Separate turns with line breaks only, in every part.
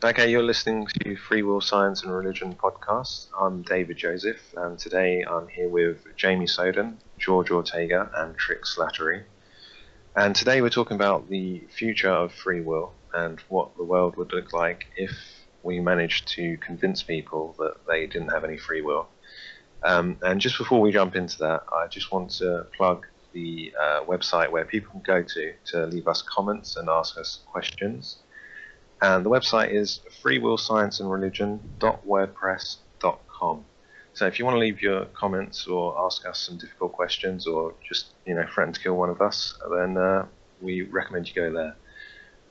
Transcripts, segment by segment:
Okay, you're listening to Free Will Science and Religion podcast. I'm David Joseph, and today I'm here with Jamie Soden, George Ortega, and Trix Slattery. And today we're talking about the future of free will and what the world would look like if we managed to convince people that they didn't have any free will. And just before we jump into that, I just want to plug the website where people can go to leave us comments and ask us questions. And the website is freewillscienceandreligion.wordpress.com. So if you want to leave your comments or ask us some difficult questions or just, threaten to kill one of us, then we recommend you go there.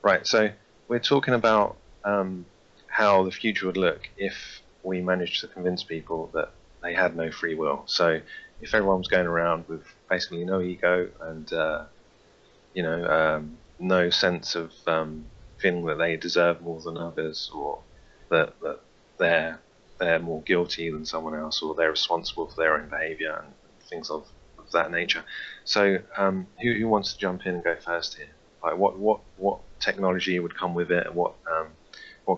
Right, so we're talking about how the future would look if we managed to convince people that they had no free will. So if everyone was going around with basically no ego and, no sense of feeling that they deserve more than others, or that they're more guilty than someone else, or they're responsible for their own behaviour and things of that nature. So, who wants to jump in and go first here? Like, what technology would come with it? What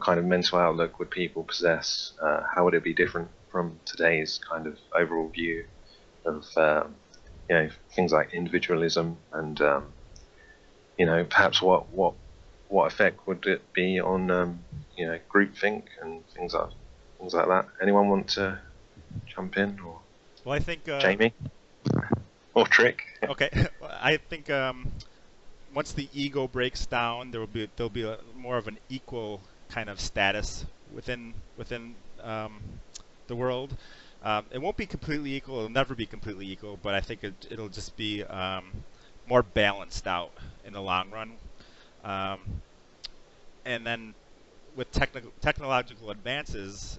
kind of mental outlook would people possess? How would it be different from today's kind of overall view of things like individualism and perhaps what effect would it be on groupthink and things like that? Anyone want to jump in, or
Well, I think
Jamie or Trick?
okay. I think once the ego breaks down, there'll be more of an equal kind of status within the world. It won't be completely equal. It'll never be completely equal, but I think it'll just be more balanced out in the long run. Um, and then with technological advances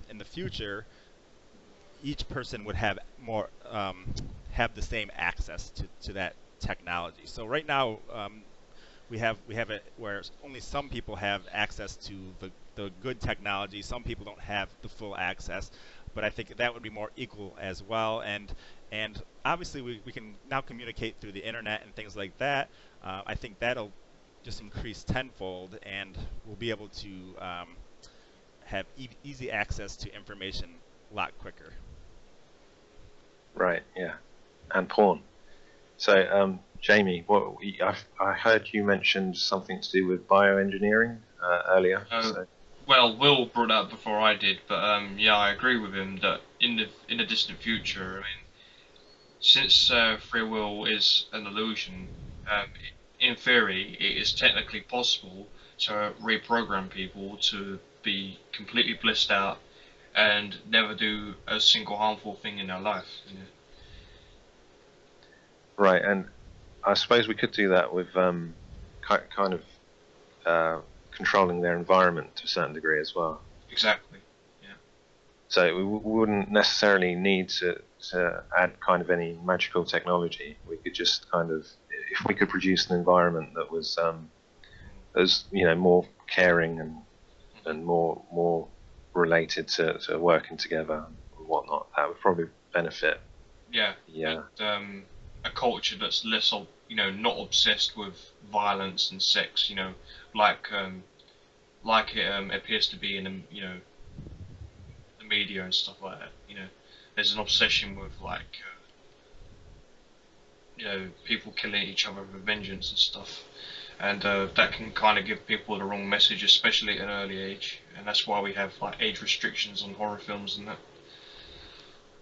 in the future, each person would have the same access to that technology. So right now, we have it where only some people have access to the good technology. Some people don't have the full access, but I think that would be more equal as well. And obviously we can now communicate through the internet and things like that. I think that'll just increase tenfold, and we'll be able to have easy access to information a lot quicker.
Right, yeah, and porn. So, Jamie, I heard you mentioned something to do with bioengineering earlier.
Uh,
So,
well, Will brought that up before I did, but yeah, I agree with him that in the distant future, I mean, since free will is an illusion, in theory, it is technically possible to reprogram people to be completely blissed out and never do a single harmful thing in their life.
right, and I suppose we could do that with kind of controlling their environment to a certain degree as well.
Exactly. Yeah.
So we wouldn't necessarily need to add kind of any magical technology. We could just kind of, if we could produce an environment that was more caring and more related to working together and whatnot, that would probably benefit.
Yeah,
Yeah,
and a culture that's less, not obsessed with violence and sex, like like it appears to be in the media and stuff like that. There's an obsession with like people killing each other with vengeance and stuff, and that can kind of give people the wrong message, especially at an early age, and that's why we have like age restrictions on horror films and that.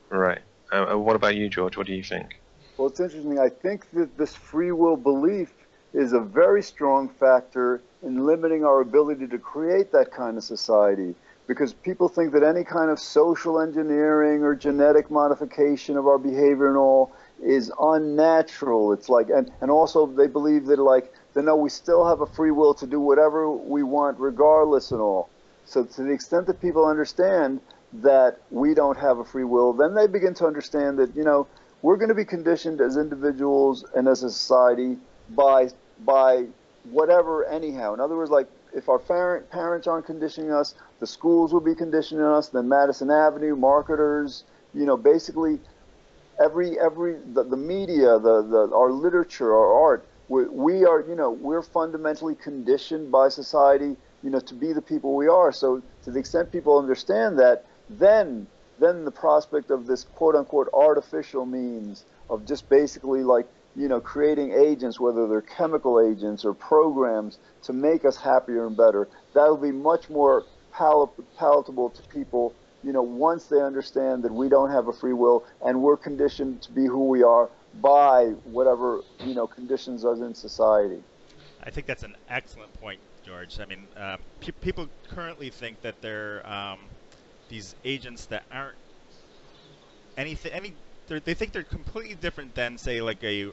right. What about you, George? What do you think?
Well, it's interesting. I think that this free will belief is a very strong factor in limiting our ability to create that kind of society, because people think that any kind of social engineering or genetic modification of our behavior and all is unnatural. It's like, and also they believe that like, they know we still have a free will to do whatever we want regardless and all. So to the extent that people understand that we don't have a free will, then they begin to understand that, we're going to be conditioned as individuals and as a society by whatever anyhow. In other words, like if our parents aren't conditioning us, the schools will be conditioning us, then Madison Avenue, marketers, basically the media, our literature, our art, we are, we're fundamentally conditioned by society, to be the people we are. So to the extent people understand that, then the prospect of this quote unquote artificial means of just basically like, creating agents, whether they're chemical agents or programs to make us happier and better, that'll be much more palatable to people, once they understand that we don't have a free will and we're conditioned to be who we are by whatever, conditions us in society.
I think that's an excellent point, George. I mean, people currently think that they're these agents that aren't they think they're completely different than, say, like a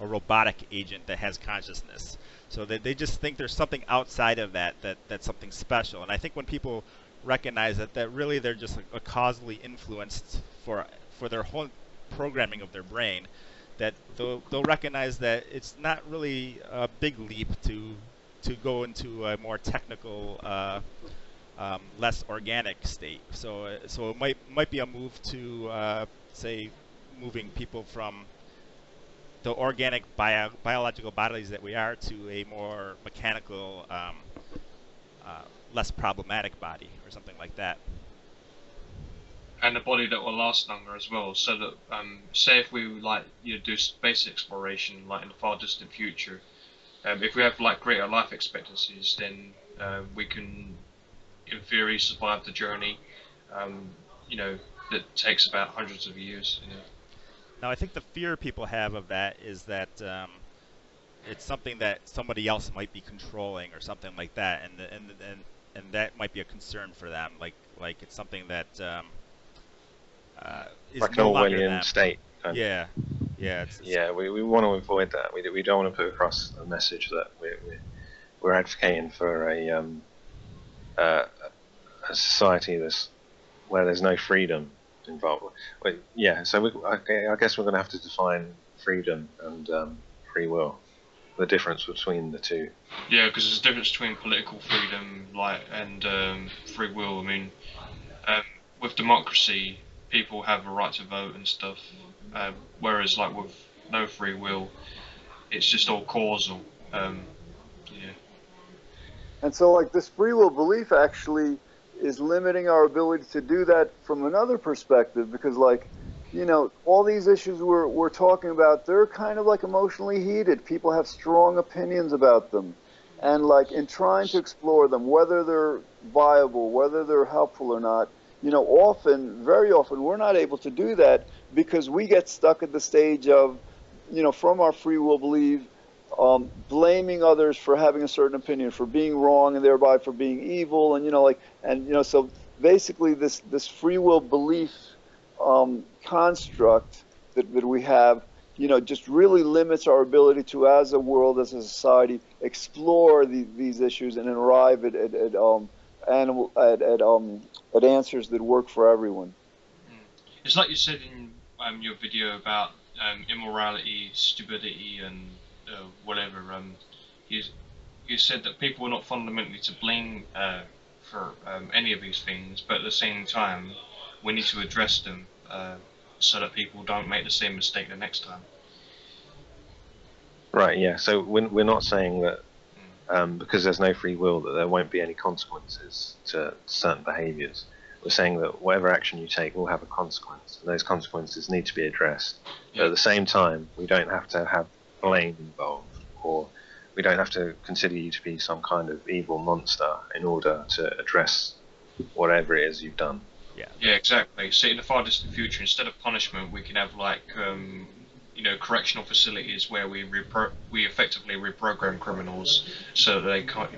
robotic agent that has consciousness. So they just think there's something outside of that's something special. And I think when people recognize that really they're just a causally influenced for their whole programming of their brain, that they'll recognize that it's not really a big leap to go into a more technical, less organic state. So it might be a move to say moving people from the organic biological bodies that we are to a more mechanical, less problematic body or something like that.
And a body that will last longer as well. So that say if we do space exploration like in the far distant future, if we have like greater life expectancies, then we can in theory survive the journey, that takes about hundreds of years.
Now, I think the fear people have of that is that it's something that somebody else might be controlling or something like that, and that might be a concern for them. Like it's something that is
like
no
an
longer
Orwellian
them.
state.
Yeah.
We want to avoid that. We don't want to put across a message that we're advocating for a society where there's no freedom involved. But yeah, so I guess we're going to have to define freedom and free will, the difference between the two.
Yeah, because there's a difference between political freedom and free will. I mean, with democracy, people have a right to vote and stuff, whereas like with no free will, it's just all causal. Yeah.
And so like this free will belief actually is limiting our ability to do that from another perspective, because like, all these issues we're talking about, they're kind of like emotionally heated. People have strong opinions about them. And like in trying to explore them, whether they're viable, whether they're helpful or not, very often, we're not able to do that because we get stuck at the stage of, from our free will belief, blaming others for having a certain opinion, for being wrong, and thereby for being evil, and so basically this free will belief construct that we have, just really limits our ability to, as a world, as a society, explore these issues and arrive at answers that work for everyone.
It's like you said in your video about immorality, stupidity, and whatever. You said that people are not fundamentally to blame for any of these things, but at the same time, we need to address them so that people don't make the same mistake the next time.
Right. Yeah. So we're not saying that because there's no free will that there won't be any consequences to certain behaviours. We're saying that whatever action you take will have a consequence, and those consequences need to be addressed. Yeah. But at the same time, we don't have to have blame involved, or we don't have to consider you to be some kind of evil monster in order to address whatever it is you've done.
Yeah, exactly. So in the far distant future, instead of punishment, we can have like correctional facilities where we effectively reprogram criminals so that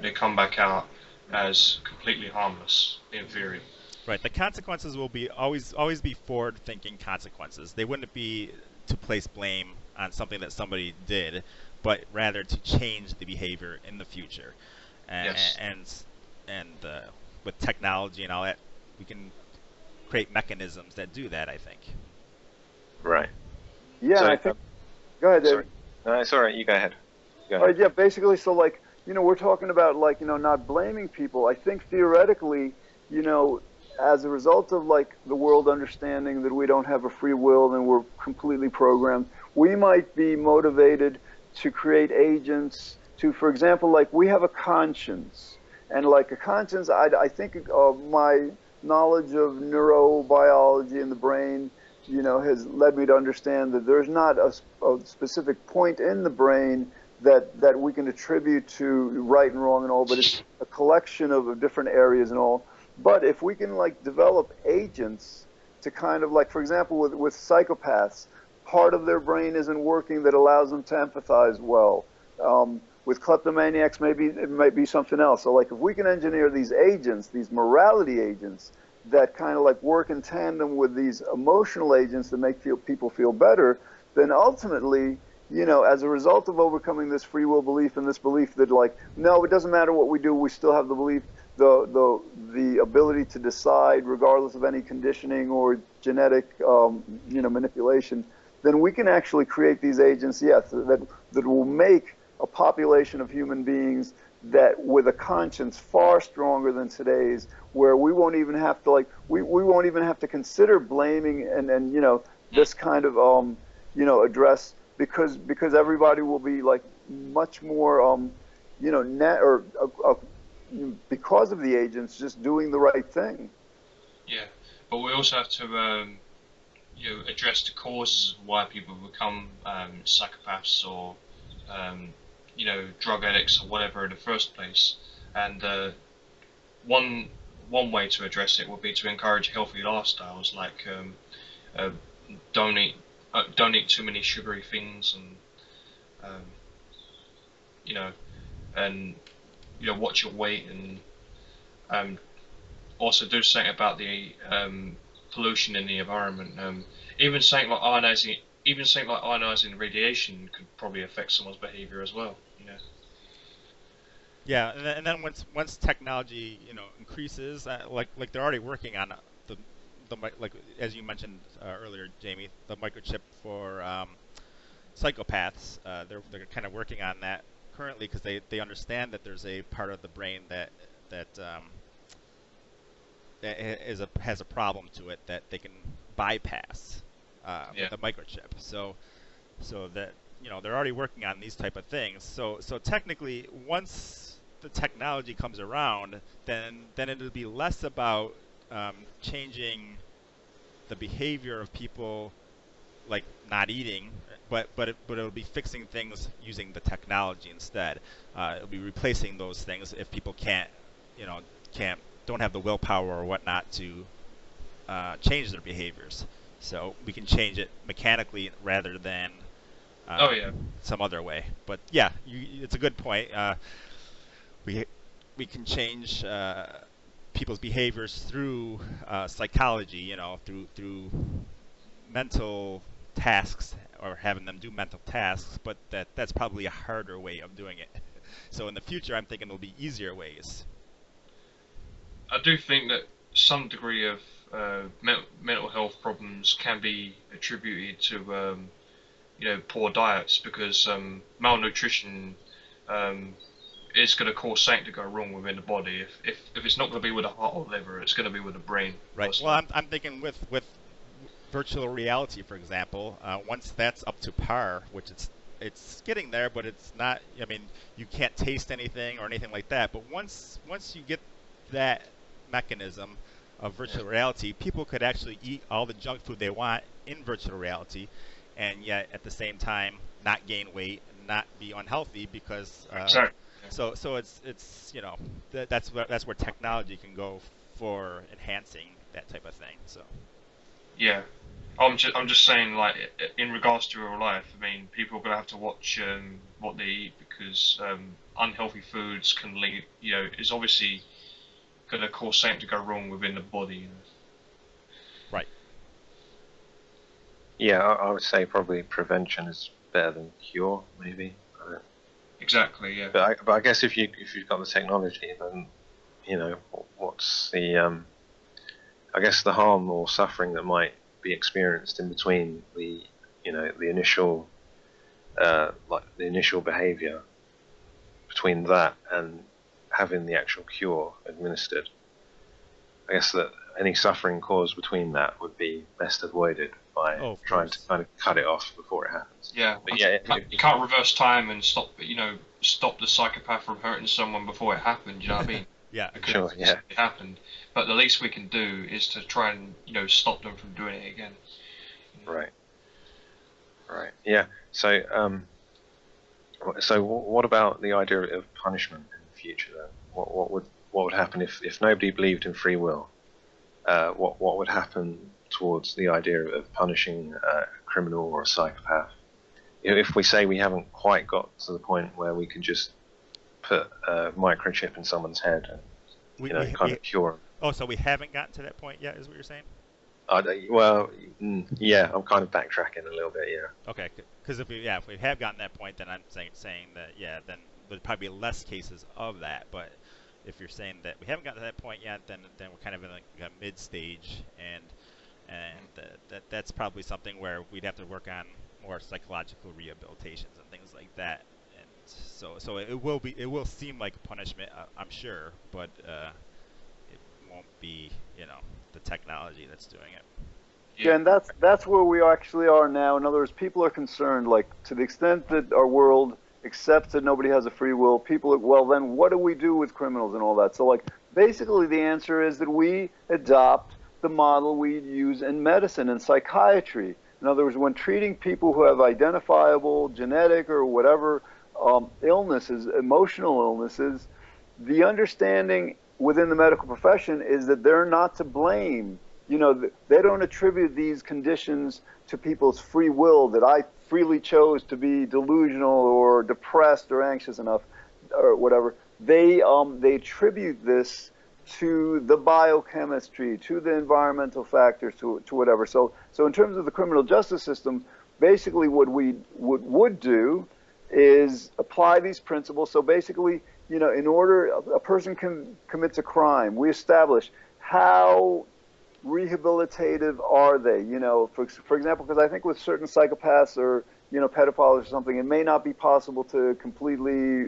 they come back out as completely harmless in theory.
Right. The consequences will be always be forward-thinking consequences. They wouldn't be to place blame on something that somebody did, but rather to change the behavior in the future.
Yes.
And with technology and all that, we can create mechanisms that do that, I think.
Right.
Yeah,
so,
I think. Go ahead, David.
Sorry. No, it's all right. You go ahead. Go ahead.
Yeah, basically, so like, we're talking about like, not blaming people. I think theoretically, as a result of like the world understanding that we don't have a free will and we're completely programmed, we might be motivated to create agents to, for example, like we have a conscience, And like a conscience, I think my knowledge of neurobiology in the brain, has led me to understand that there's not a specific point in the brain that we can attribute to right and wrong and all, but it's a collection of different areas and all. But if we can like develop agents to kind of like, for example, with psychopaths, part of their brain isn't working that allows them to empathize well. With kleptomaniacs, maybe it might be something else. So like if we can engineer these agents, these morality agents that kind of like work in tandem with these emotional agents that make people feel better, then ultimately, as a result of overcoming this free will belief and this belief that like, no, it doesn't matter what we do, we still have the belief, the ability to decide regardless of any conditioning or genetic, manipulation, then we can actually create these agents, yes, that will make a population of human beings that with a conscience far stronger than today's, where we won't even have to like we won't even have to consider blaming and this kind of address because everybody will be like much more net or because of the agents just doing the right thing.
Yeah, but we also have to address the causes of why people become psychopaths or drug addicts or whatever in the first place. And one way to address it would be to encourage healthy lifestyles, like don't eat too many sugary things, and and watch your weight, and also do something about the pollution in the environment. Even something like ionizing radiation could probably affect someone's behavior as well.
Yeah, and then once technology increases, like they're already working on like as you mentioned earlier, Jamie, the microchip for psychopaths. They're kind of working on that currently because they understand that there's a part of the brain that has a problem to it that they can bypass with a microchip. So that they're already working on these type of things. So technically, once the technology comes around, then it'll be less about changing the behavior of people, like not eating, but it'll be fixing things using the technology instead. It'll be replacing those things if people can't don't have the willpower or whatnot to change their behaviors. So we can change it mechanically rather than some other way. But yeah, it's a good point. We can change people's behaviors through psychology, through mental tasks or having them do mental tasks. But that's probably a harder way of doing it. So in the future, I'm thinking there'll be easier ways.
I do think that some degree of mental health problems can be attributed to poor diets, because malnutrition is going to cause something to go wrong within the body. If it's not going to be with the heart or liver, it's going to be with the brain.
Right. Well, I'm thinking with virtual reality, for example, once that's up to par, which it's getting there, but it's not. I mean, you can't taste anything or anything like that. But once you get that mechanism of virtual reality, people could actually eat all the junk food they want in virtual reality, and yet at the same time not gain weight, not be unhealthy because. So it's that's where technology can go for enhancing that type of thing. So.
Yeah. I'm just saying, like, in regards to real life, I mean, people are gonna have to watch what they eat, because unhealthy foods can lead, is obviously gonna cause something to go wrong within the body.
Right.
Yeah, I would say probably prevention is better than cure, maybe.
Exactly. Yeah.
But I guess if you've got the technology, then what's the I guess the harm or suffering that might be experienced in between the initial the initial behavior between that and having the actual cure administered. I guess that any suffering caused between that would be best avoided by trying to kind of cut it off before it happens.
Yeah, but you can't reverse time and stop the psychopath from hurting someone before it happened. You know what I mean?
Yeah.
because
Sure, yeah.
it happened. But the least we can do is to try and stop them from doing it again.
Right. Right. Yeah. So, what about the idea of punishment in the future then? What would happen if nobody believed in free will? What would happen towards the idea of punishing a criminal or a psychopath? If we say we haven't quite got to the point where we can just put a microchip in someone's head and kind of cure them.
Oh, so we haven't gotten to that point yet, is what you're saying?
Well, yeah, I'm kind of backtracking a little bit, yeah.
Okay, because if we have gotten that point, then I'm saying that then there'd probably be less cases of that. But if you're saying that we haven't gotten to that point yet, then we're kind of in a mid stage, and that's probably something where we'd have to work on more psychological rehabilitations and things like that. And so it will seem like a punishment, I'm sure, but it won't be the technology that's doing it.
Yeah, and that's where we actually are now. In other words, people are concerned, like, to the extent that our world accepts that nobody has a free will, people are, well, then what do we do with criminals and all that? So, like, basically the answer is that we adopt the model we use in medicine and psychiatry. In other words, when treating people who have identifiable genetic or whatever illnesses, emotional illnesses, the understanding within the medical profession is that they're not to blame. They don't attribute these conditions to people's free will, that I freely chose to be delusional or depressed or anxious enough or whatever. They attribute this to the biochemistry, to the environmental factors, to whatever. So in terms of the criminal justice system, basically what we would do is apply these principles. So basically, in order a person commits a crime, we establish how rehabilitative are they? For example, because I think with certain psychopaths or pedophiles or something, it may not be possible to completely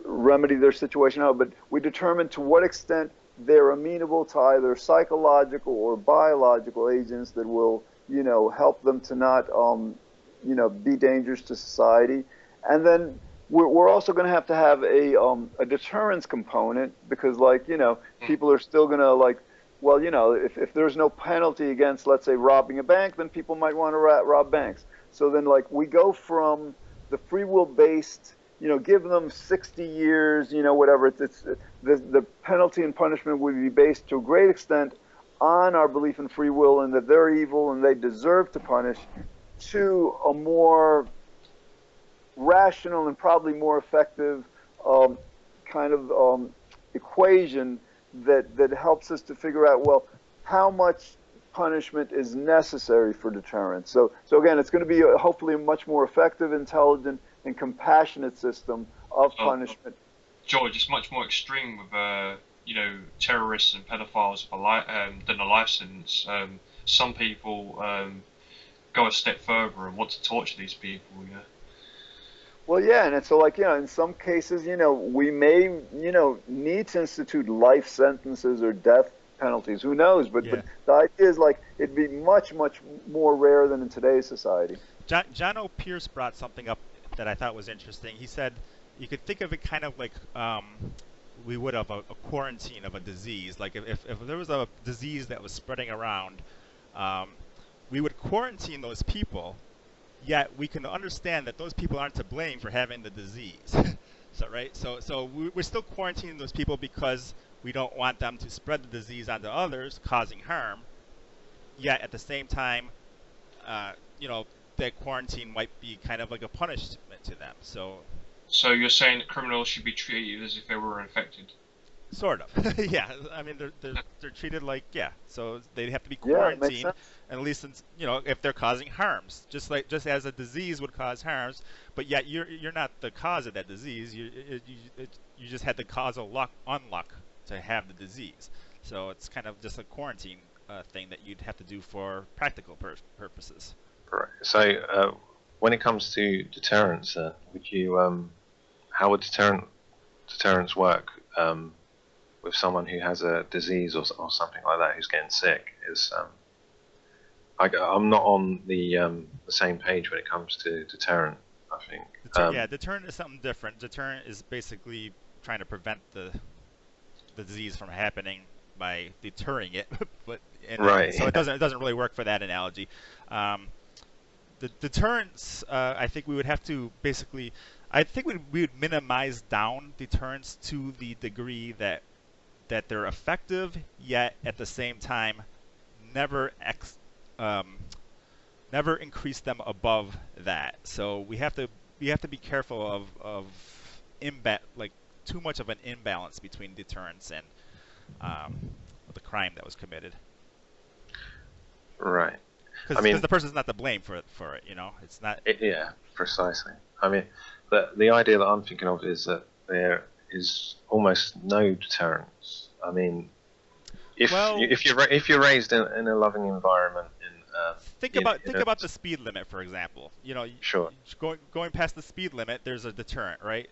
remedy their situation out, but we determine to what extent they're amenable to either psychological or biological agents that will help them to not be dangerous to society. And then we're also going to have a deterrence component, because people are still going to well, if there's no penalty against, let's say, robbing a bank, then people might want to rob banks. So then, we go from the free will based, give them 60 years, whatever. The penalty and punishment would be based to a great extent on our belief in free will and that they're evil and they deserve to punish, to a more rational and probably more effective kind of equation that helps us to figure out, well, how much punishment is necessary for deterrence. So again, it's going to be hopefully a much more effective, intelligent, and compassionate system of punishment.
George, it's much more extreme with terrorists and pedophiles than a life sentence. Some people go a step further and want to torture these people.
Well, yeah, and it's so in some cases, we may, need to institute life sentences or death penalties. Who knows? But the idea is it'd be much, much more rare than in today's society.
John O. Pierce brought something up that I thought was interesting. He said you could think of it kind of like we would have a quarantine of a disease. Like if there was a disease that was spreading around, we would quarantine those people. Yet we can understand that those people aren't to blame for having the disease. So we're still quarantining those people because we don't want them to spread the disease onto others, causing harm. Yet at the same time, that quarantine might be kind of like a punishment to them.
So you're saying that criminals should be treated as if they were infected?
Sort of. Yeah. I mean, they're treated like, so they have to be quarantined, and at least if they're causing harms, just as a disease would cause harms, but yet you're not the cause of that disease. You just had the causal unluck to have the disease. So it's kind of just a quarantine thing that you'd have to do for practical purposes.
Right. So when it comes to deterrence, would you how would deterrence work? With someone who has a disease or something like that, who's getting sick, I'm not on the same page when it comes to deterrent. I think.
Deterrent is something different. Deterrent is basically trying to prevent the the disease from happening by deterring it, but
Right.
so it doesn't really work for that analogy. The deterrence, I think we would have to basically, I think we would minimize down deterrence to the degree that they're effective, yet at the same time never um, never increase them above that. So we have to be careful of like too much of an imbalance between deterrence and um, the crime that was committed.
Right. I
Because
mean,
the person's not to blame for it. It's not.
yeah, precisely. I mean, the idea that I'm thinking of is that there is almost no deterrence. I mean,
Well,
if you're raised in a loving environment
think
in
about the speed limit, for example.
sure.
Going past the speed limit, there's a deterrent, right?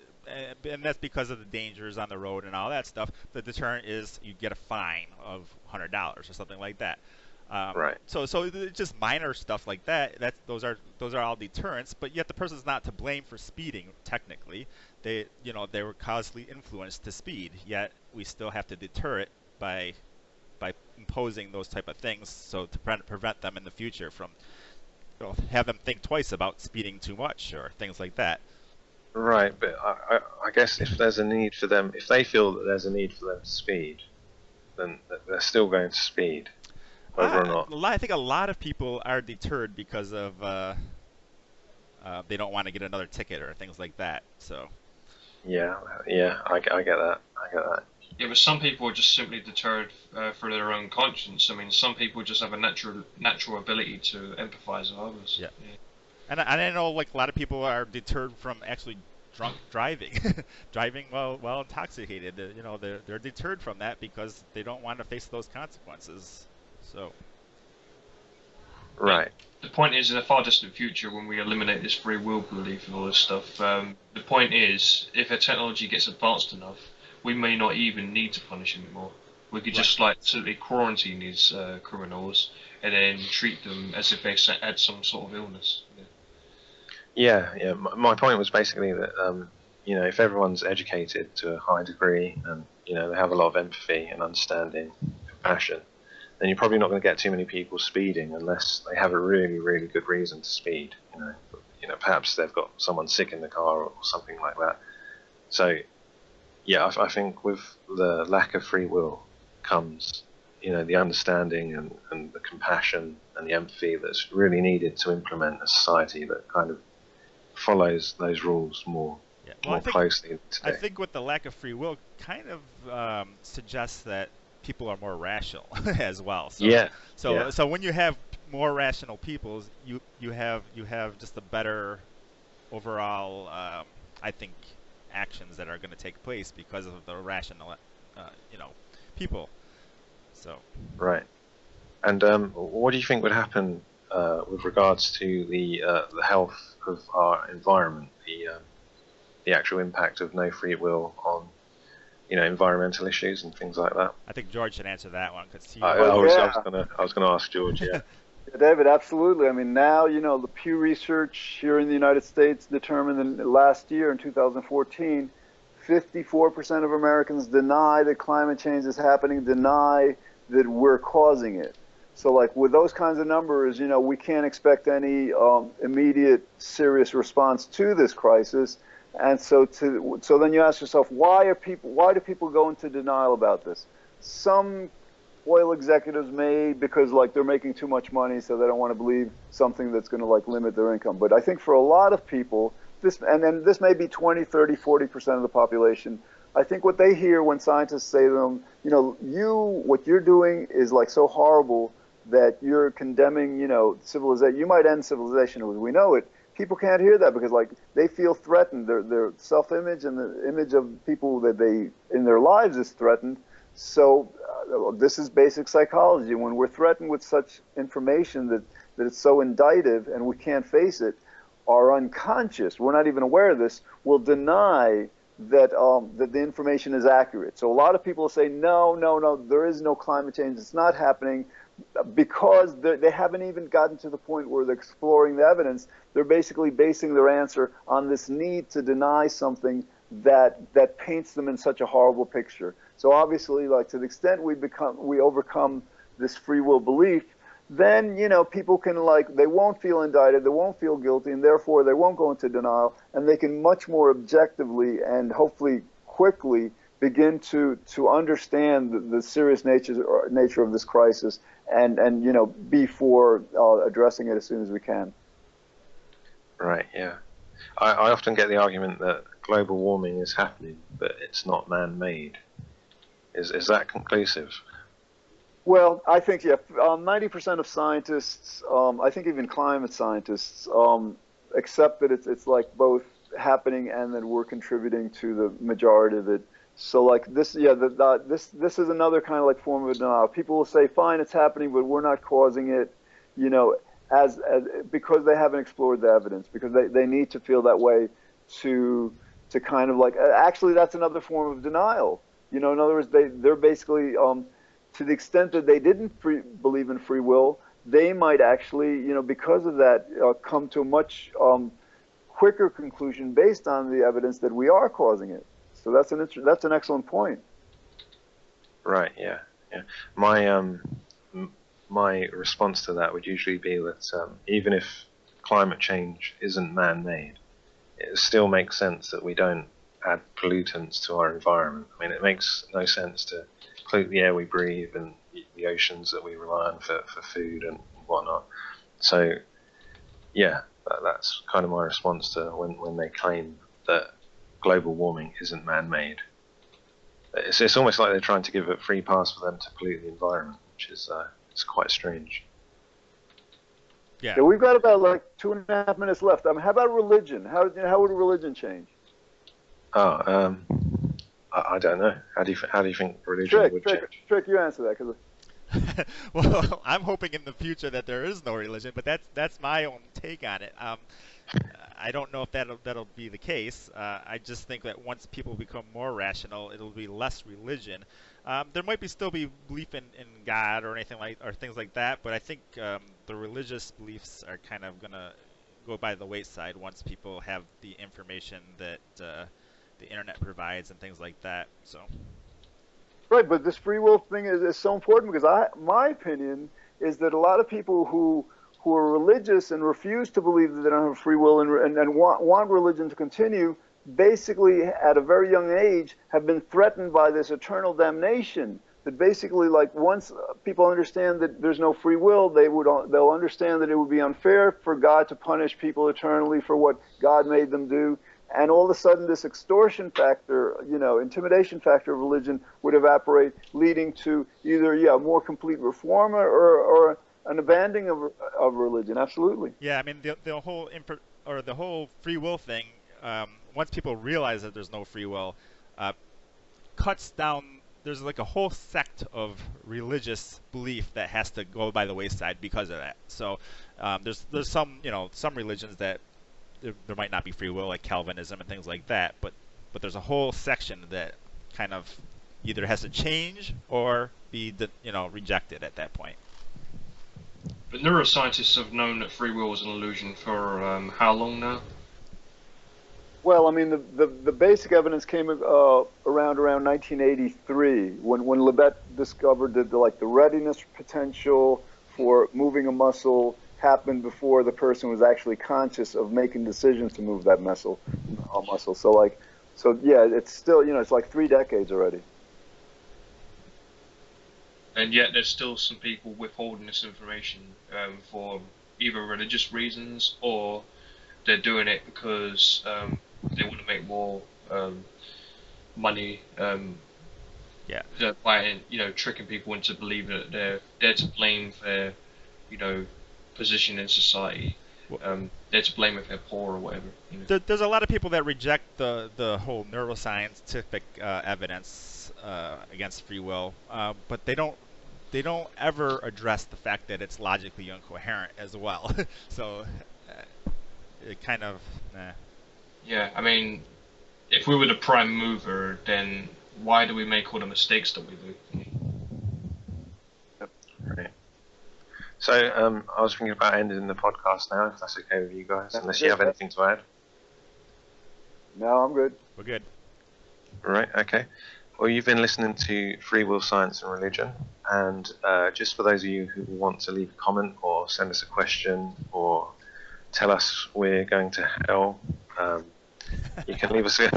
And that's because of the dangers on the road and all that stuff. The deterrent is you get a fine of $100 or something like that.
Right.
So it's just minor stuff like that. Those are all deterrents, but yet the person's not to blame for speeding. Technically, they were causally influenced to speed. Yet we still have to deter it by imposing those type of things, so to prevent them in the future from have them think twice about speeding too much or things like that.
Right, but I guess if there's a need for them, if they feel that there's a need for them to speed, then they're still going to speed, whether or not.
I think a lot of people are deterred because of they don't want to get another ticket or things like that. So.
Yeah, I get that. I get that.
Yeah, but some people are just simply deterred for their own conscience. I mean, some people just have a natural ability to empathise with others.
Yeah. And I know like a lot of people are deterred from actually drunk driving, driving while intoxicated. They're deterred from that because they don't want to face those consequences. So.
Right.
The point is, in a far distant future, when we eliminate this free will belief and all this stuff, the point is, if a technology gets advanced enough, we may not even need to punish anymore. We could just like simply quarantine these criminals and then treat them as if they had some sort of illness.
Yeah. My point was basically that if everyone's educated to a high degree and they have a lot of empathy and understanding, compassion, then you're probably not going to get too many people speeding unless they have a really, really good reason to speed. Perhaps they've got someone sick in the car or something like that. So, yeah, I think with the lack of free will comes, the understanding and the compassion and the empathy that's really needed to implement a society that kind of follows those rules more closely than today.
I think with the lack of free will kind of suggests that people are more rational as well. So, So when you have more rational people, you have just a better overall, I think, actions that are going to take place because of the rational, people. So.
Right. And what do you think would happen with regards to the health of our environment, the actual impact of no free will on environmental issues and things like that?
I think George should answer that one because he.
I was gonna ask George. Yeah.
David, absolutely. I mean, now, the Pew Research here in the United States determined last year in 2014, 54% of Americans deny that climate change is happening, deny that we're causing it. So, like, with those kinds of numbers, we can't expect any immediate serious response to this crisis. And so then you ask yourself, why do people go into denial about this? Some oil executives may, because like they're making too much money, so they don't want to believe something that's going to like limit their income. But I think for a lot of people, this may be 20, 30, 40% of the population. I think what they hear when scientists say to them, what you're doing is like so horrible that you're condemning, civilization. You might end civilization as we know it. People can't hear that because like they feel threatened. Their self-image and the image of people that they in their lives is threatened. So this is basic psychology. When we're threatened with such information that it's so indictive and we can't face it, our unconscious, we're not even aware of this, will deny that that the information is accurate. So a lot of people say, no, there is no climate change. It's not happening. Because they haven't even gotten to the point where they're exploring the evidence. They're basically basing their answer on this need to deny something that paints them in such a horrible picture. So obviously, like, to the extent we overcome this free will belief, then, people can, like, they won't feel indicted, they won't feel guilty, and therefore they won't go into denial, and they can much more objectively and hopefully quickly begin to understand the serious nature of this crisis, and be for addressing it as soon as we can.
Right, yeah. I often get the argument that global warming is happening, but it's not man-made. Is that conclusive?
Well, I think, yeah, 90% of scientists, I think even climate scientists, accept that it's like both happening and that we're contributing to the majority of it. So, like, this, yeah, this is another kind of like form of denial. People will say, fine, it's happening, but we're not causing it, as because they haven't explored the evidence, because they need to feel that way to kind of like, actually, that's another form of denial. In other words, they're basically, to the extent that they didn't believe in free will, they might actually, because of that, come to a much quicker conclusion based on the evidence that we are causing it. So that's an excellent point.
Right, yeah. My my response to that would usually be that even if climate change isn't man-made, it still makes sense that we don't add pollutants to our environment. I mean, it makes no sense to pollute the air we breathe and the oceans that we rely on for food and whatnot. So, yeah, that's kind of my response to when they claim that global warming isn't man-made. It's almost like they're trying to give a free pass for them to pollute the environment, which is it's quite strange.
Yeah, we've got about like 2.5 minutes left. How about religion? How would religion change?
Oh, I don't know. How do you think religion would change?
Trick, you answer that, because.
Well, I'm hoping in the future that there is no religion, but that's my own take on it. I don't know if that'll be the case. I just think that once people become more rational, it'll be less religion. There might still be belief in God or things like that, but I think the religious beliefs are kind of gonna go by the wayside once people have the information that the internet provides and things like that. So.
Right, but this free will thing is so important, because my opinion is that a lot of people who are religious and refuse to believe that they don't have free will and want religion to continue, basically at a very young age have been threatened by this eternal damnation. That basically, like, once people understand that there's no free will, they'll understand that it would be unfair for God to punish people eternally for what God made them do. And all of a sudden, this extortion factor, intimidation factor of religion would evaporate, leading to either, a more complete reform or an abandoning of religion. Absolutely.
Yeah, I mean, the whole free will thing, once people realize that there's no free will, cuts down. There's like a whole sect of religious belief that has to go by the wayside because of that. So there's some religions that there might not be free will, like Calvinism and things like that, but there's a whole section that kind of either has to change or be rejected at that point.
But neuroscientists have known that free will is an illusion for how long now?
Well, I mean, the basic evidence came around 1983 when Libet discovered that the readiness potential for moving a muscle happened before the person was actually conscious of making decisions to move that muscle. So yeah, it's still, it's like 3 decades already. And
yet there's still some people withholding this information for either religious reasons, or they're doing it because they want to make more money. By tricking people into believing that they're to blame for their position in society. They're to blame if they're poor or whatever.
There's a lot of people that reject the whole neuroscientific evidence against free will, but they don't ever address the fact that it's logically incoherent as well. So it kind of.
Yeah, I mean, if we were the prime mover, then why do we make all the mistakes that we do?
Right. So I was thinking about ending the podcast now, if that's okay with you guys, unless you have anything to add.
No, I'm good.
We're good.
Right, okay. Well, you've been listening to Free Will, Science and Religion, and just for those of you who want to leave a comment or send us a question or tell us we're going to hell, you can leave us a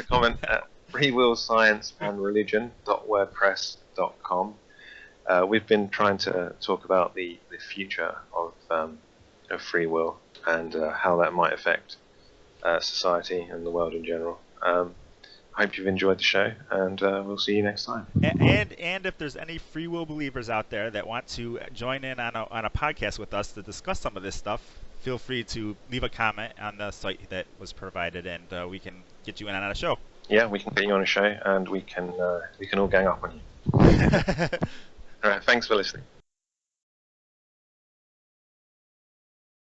comment at freewillscienceandreligion.wordpress.com. We've been trying to talk about the future of free will and how that might affect society and the world in general. I hope you've enjoyed the show, and we'll see you next time.
And if there's any free will believers out there that want to join in on a podcast with us to discuss some of this stuff, feel free to leave a comment on the site that was provided, and we can get you in on a show.
Yeah, we can get you on a show, and we can all gang up on you. All right, thanks for listening.